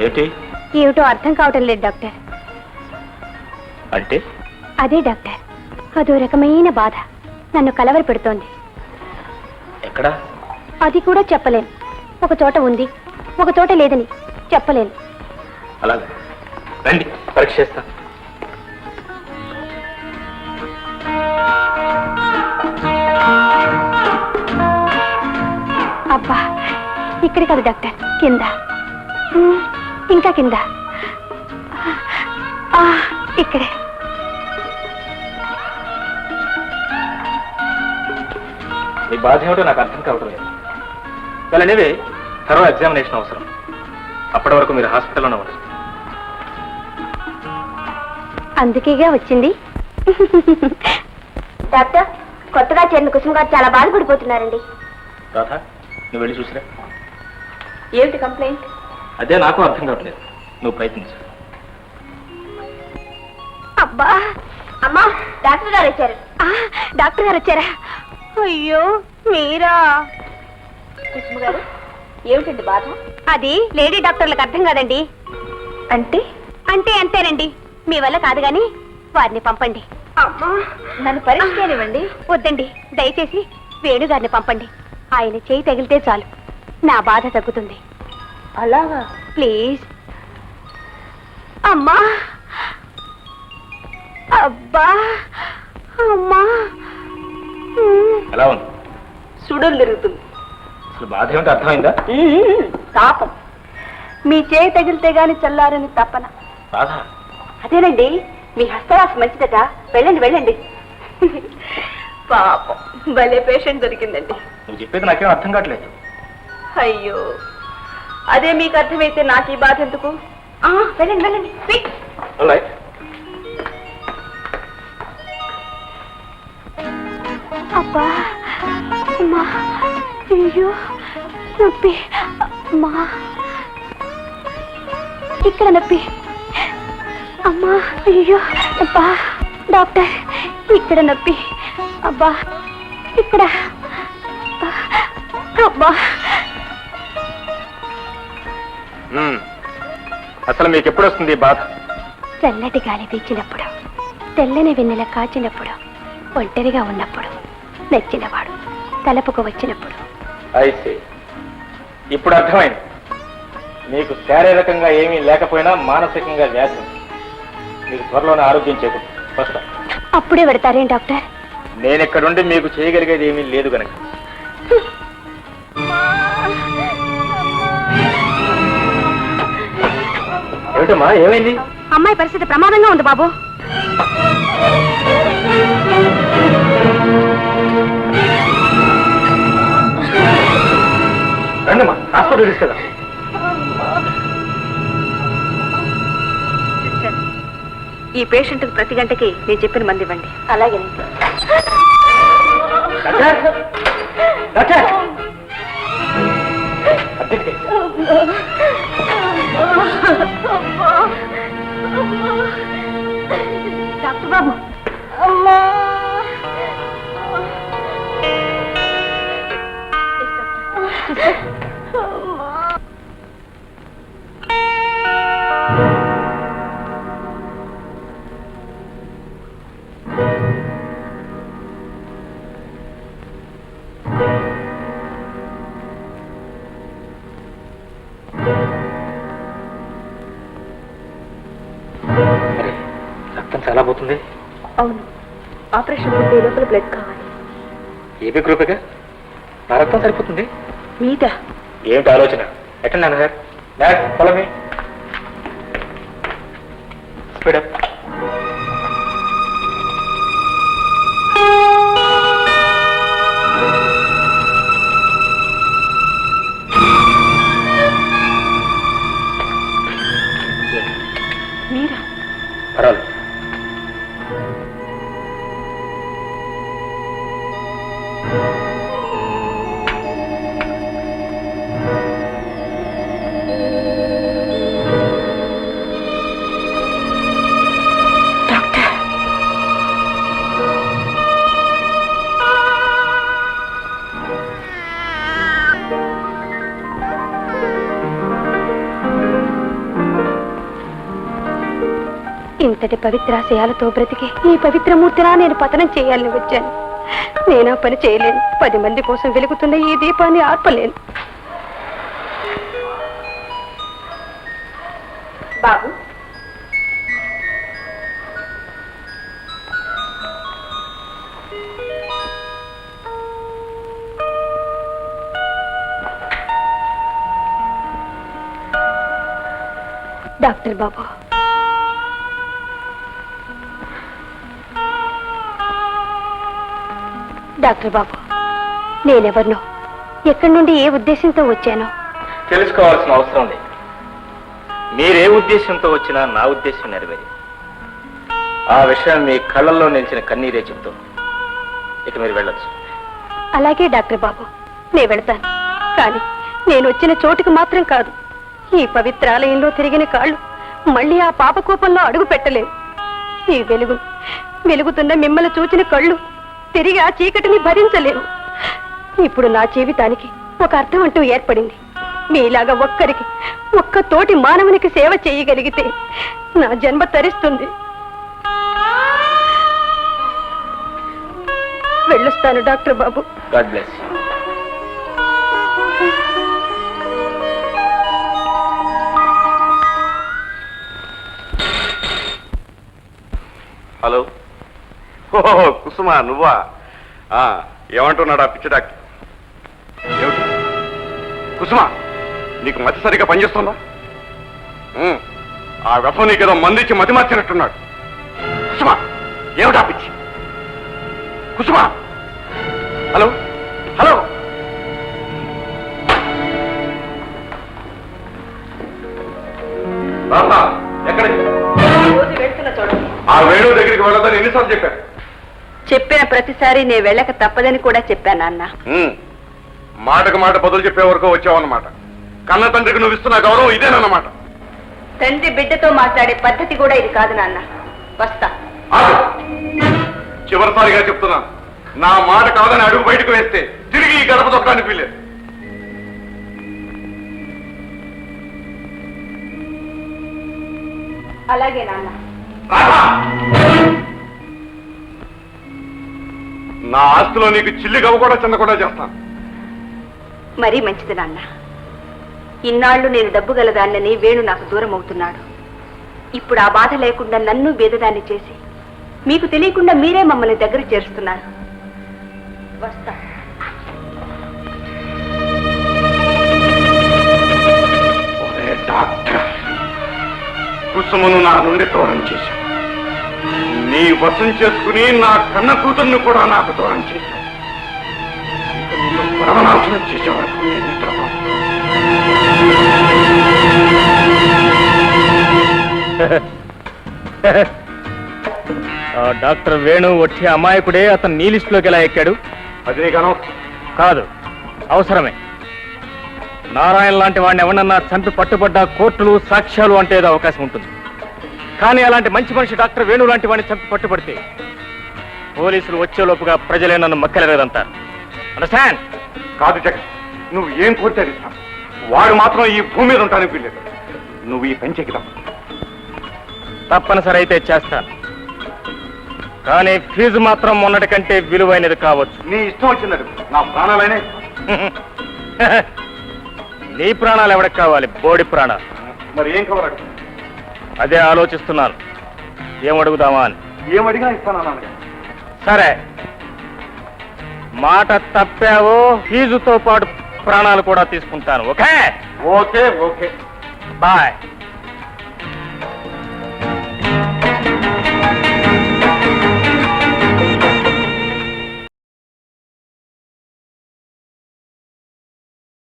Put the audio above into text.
ఏంటి? ఏమిటో అర్థం కావటం లేదు డాక్టర్. అంటే? అదే డాక్టర్, అదో రకమైన బాధ నన్ను కలవర పెడుతోంది. ఎక్కడా? అది కూడా చెప్పలేను. ఒక చోట ఉంది, ఒక చోట లేదని చెప్పలేను. అలాగే రండి, పరీక్ష చేస్తా. అబ్బా, ఇక్కడ కాదు డాక్టర్, కింద, ఇంకా కింద, ఇక్కడే. మీ బాధ ఏమిటో నాకు అర్థం కావడం లేదు. well anyway, థరో ఎగ్జామినేషన్ అవసరం. అప్పటి వరకు మీరు హాస్పిటల్లోనే ఉంటారు. అందుకేగా వచ్చింది. డాక్టర్, కొత్తగా చేరిన కుసుమ గారు చాలా బాధపడిపోతున్నారండి. రాధా, నువ్వు వెళ్ళి చూసిరా. ఏమిటి కంప్లైంట్? అదే నాకు అర్థం కావట్లేదు. నువ్వు ప్రయత్నించు. అబ్బా, అమ్మా, డాక్టర్ గారు వచ్చారు. డాక్టర్ గారు వచ్చారా? అయ్యో, మీరా? కుసుమ గారు, ఏమిటండి బాధ? అది లేడీ డాక్టర్లకు అర్థం కాదండి. అంటే? అంటే అంతేనండి. మీ వల్ల కాదు గాని వారిని పంపండి. అమ్మా, నన్ను పరీక్ష చేయనివ్వండి. వద్దండి, దయచేసి వేణుగారిని పంపండి. ఆయన చేయి తగిలితే చాలు, నా బాధ తగ్గుతుంది. అలాగా? ప్లీజ్. అమ్మా, అబ్బా, అమ్మా. ఎలా ఉంది? సుడులు తిరుగుతుంది. అసలు బాధ ఏమిటో అర్థమైందా? పాపం, మీ చేయి తగిలితే గాని చల్లారని తప్పన. రాధా, అదేనండి, మీ హస్తవాస మంచిదట. వెళ్ళండి వెళ్ళండి. పాపం, భలే పేషెంట్ దొరికిందండి. నువ్వు చెప్పేది నాకేం అర్థం కావట్లేదు. అయ్యో, అదే మీకు అర్థమైతే నాకు ఈ బాధ ఎందుకు? వెళ్ళండి వెళ్ళండి. అబ్బా, అమ్మా, అయ్యో, నొప్పి. అమ్మా, ఇక్కడ నొప్పి. అమ్మా, అయ్యో, అబ్బా. డాక్టర్, ఇక్కడ నొప్పి. అబ్బా, ఇక్కడ. అబ్బా. అసలు మీకు ఎప్పుడు వస్తుంది బాధ? చల్లటి గాలి వీచినప్పుడు, తెల్లని వెన్నెల కాచినప్పుడు, ఒంటరిగా ఉన్నప్పుడు, నచ్చినవాడు తలపుకు వచ్చినప్పుడు. అయితే ఇప్పుడు అర్థమైంది. మీకు శారీరకంగా ఏమీ లేకపోయినా మానసికంగా వ్యాధి. మీకు త్వరలోనే ఆరోగ్యం చేకూరుతుంది. ఫస్ట్ అప్పుడే పెడతారేం డాక్టర్? నేను ఇక్కడుండి మీకు చేయగలిగేది ఏమీ లేదు గనక. ఏమిటమ్మా, ఏమైంది? అమ్మాయి పరిస్థితి ప్రమాదంగా ఉంది బాబు. రండమ్మా, హాస్పిటల్ తీసుకెళ్దాం. ఈ పేషెంట్ ప్రతి గంటకి నేను చెప్పిన మంది ఇవ్వండి. అలాగే. డాక్టర్ బాబు, అమ్మా. రక్తం చాలా పోతుంది. అవును, ఆపరేషన్ పూర్తి లోపల బ్లడ్ కావాలి. ఏబీ గ్రూపేగా? నా రక్తం సరిపోతుంది. మీద ఏమిటి ఆలోచన? ఎట్టండి నాన్నగారు. Dad, follow me. Speed up. మీరా? పర్వాలేదు. ఇంతటి పవిత్రాశయాలతో బ్రతికి ఈ పవిత్రమూర్తిలా నేను పతనం చేయాలని వచ్చాను. నేనా పని చేయలేను. 10 మంది కోసం వెలుగుతున్న ఈ దీపాన్ని ఆర్పలేను. బాబు, డాక్టర్ బాబు, డాక్టర్ బాబు, నేనెవరినో, ఎక్కడి నుండి ఏ ఉద్దేశంతో వచ్చానో తెలుసుకోవాల్సిన అవసరం లేదు. మీరే ఉద్దేశంతో వచ్చినా నా ఉద్దేశం నెరవేరి. ఆ విషయం మీ కళ్ళల్లో నిలిచిన కన్నీరే చెబుతూ ఇక మీరు వెళ్ళొచ్చు. అలాగే డాక్టర్ బాబు, నేను వెళ్తాను. కానీ నేను వచ్చిన చోటుకు మాత్రం కాదు. ఈ పవిత్రాలయంలో తిరిగిన కాళ్ళు మళ్ళీ ఆ పాపకూపంలో అడుగు పెట్టలేవు. ఈ వెలుగుతున్న మిమ్మల్ని చూచిన కళ్ళు తిరిగి ఆ చీకటిని భరించలేవు. ఇప్పుడు నా జీవితానికి ఒక అర్థం అంటూ ఏర్పడింది. మీలాగా ఒక్క తోటి మానవునికి సేవ చేయగలిగితే నా జన్మ తరిస్తుంది. వెళ్ళొస్తాను doctor Babu. God bless. Hello. Kusuma, నువ్వా? ఏమంటున్నాడా పిచ్చి డాక్టర్? ఏమిటి కుసుమా, నీకు మతి సరిగ్గా పనిచేస్తుందా? ఆ వ్యసం నీకేదో మందిచ్చి మతి మార్చినట్టున్నాడు. కుసుమా, ఏమిటా పిచ్చి? Kusuma, hello hello. ఎక్కడికి? ఆ వేణు దగ్గరికి వెళ్ళదని ఎన్నిసార్లు చెప్పాను? చెప్పిన ప్రతిసారి నేను వెళ్ళక తప్పదని కూడా చెప్పాను నాన్న. మాటకు మాట బదులు చెప్పే వరకు వచ్చావన్నమాట. కన్న తండ్రికి నువ్వు ఇస్తున్న గౌరవం ఇదేనన్నమాట. తండ్రి బిడ్డతో మాట్లాడే పద్ధతి కూడా ఇది కాదు నాన్న. వస్తా. చివరిసారిగా చెప్తున్నాను, నా మాట కాదని అడుగు బయటకు వేస్తే తిరిగి ఈ గడప దొక్కడానికి వీలేదు. అలాగే నాన్న. నా ఆస్తిలో నీకు చిల్లి గవ్వ కూడా చెందకుండా చేస్తాను. మరీ మంచిది నాన్న. ఇన్నాళ్లు నేను డబ్బు గలదాన్నని వేణు నాకు దూరం అవుతున్నాడు. ఇప్పుడు ఆ బాధ లేకుండా నన్ను బేదదాన్ని చేసి మీకు తెలియకుండా మీరే మమ్మల్ని దగ్గర చేరుస్తున్నారు. వస్తా. డాక్టర్, కుసుమను నా నుండి దూరం చేశాను. నీ వశం చేసుకుని నా కన్న కూతుర్ని కూడా నాకు దూరం చేశాను. పరమనాశనం చేసే వరకు నేను నిద్రపోను. డాక్టర్ వేణు వచ్చే అమాయకుడే అతను నీ లిస్టులోకి ఎలా ఎక్కాడు? అది నీకు అనవసరం. కాదు, అవసరమే. నారాయణ లాంటి వాడిని ఎవరన్నా చంపి పట్టుబడ్డా కోర్టులు సాక్ష్యాలు అంటే ఏదో అవకాశం ఉంటుంది. కానీ అలాంటి మంచి మనిషి డాక్టర్ వేణు లాంటి వాడిని చంపి పట్టుబడితే పోలీసులు వచ్చేలోపుగా ప్రజలే నన్ను మక్కలేదంటారు. అండర్స్టాండ్? కాదు జగన్, నువ్వు ఏం కోరితే అది ఇస్తాను. వాడు మాత్రం ఈ భూమి మీద ఉంటానికి వీల్లేదు. నువ్వు ఈ పని చెక్కిదా? తప్పనిసరి అయితే చేస్తాను. కానీ ఫీజు మాత్రం మొన్నటి కంటే విలువైనది కావచ్చు. నీ ఇష్టం వచ్చింది. నా ప్రాణాలైనా నీ ప్రాణాలు ఎవరికి కావాలి? బోడి ప్రాణాలు. మరి ఏం కావాలి? అదే ఆలోచిస్తున్నాను, ఏమడుగుదామా అని. ఏమడిగా ఇస్తాను. సరే, మాట తప్పావో ఫీజుతో పాటు ప్రాణాలు కూడా తీసుకుంటాను. ఓకే? Okay okay. బాయ్.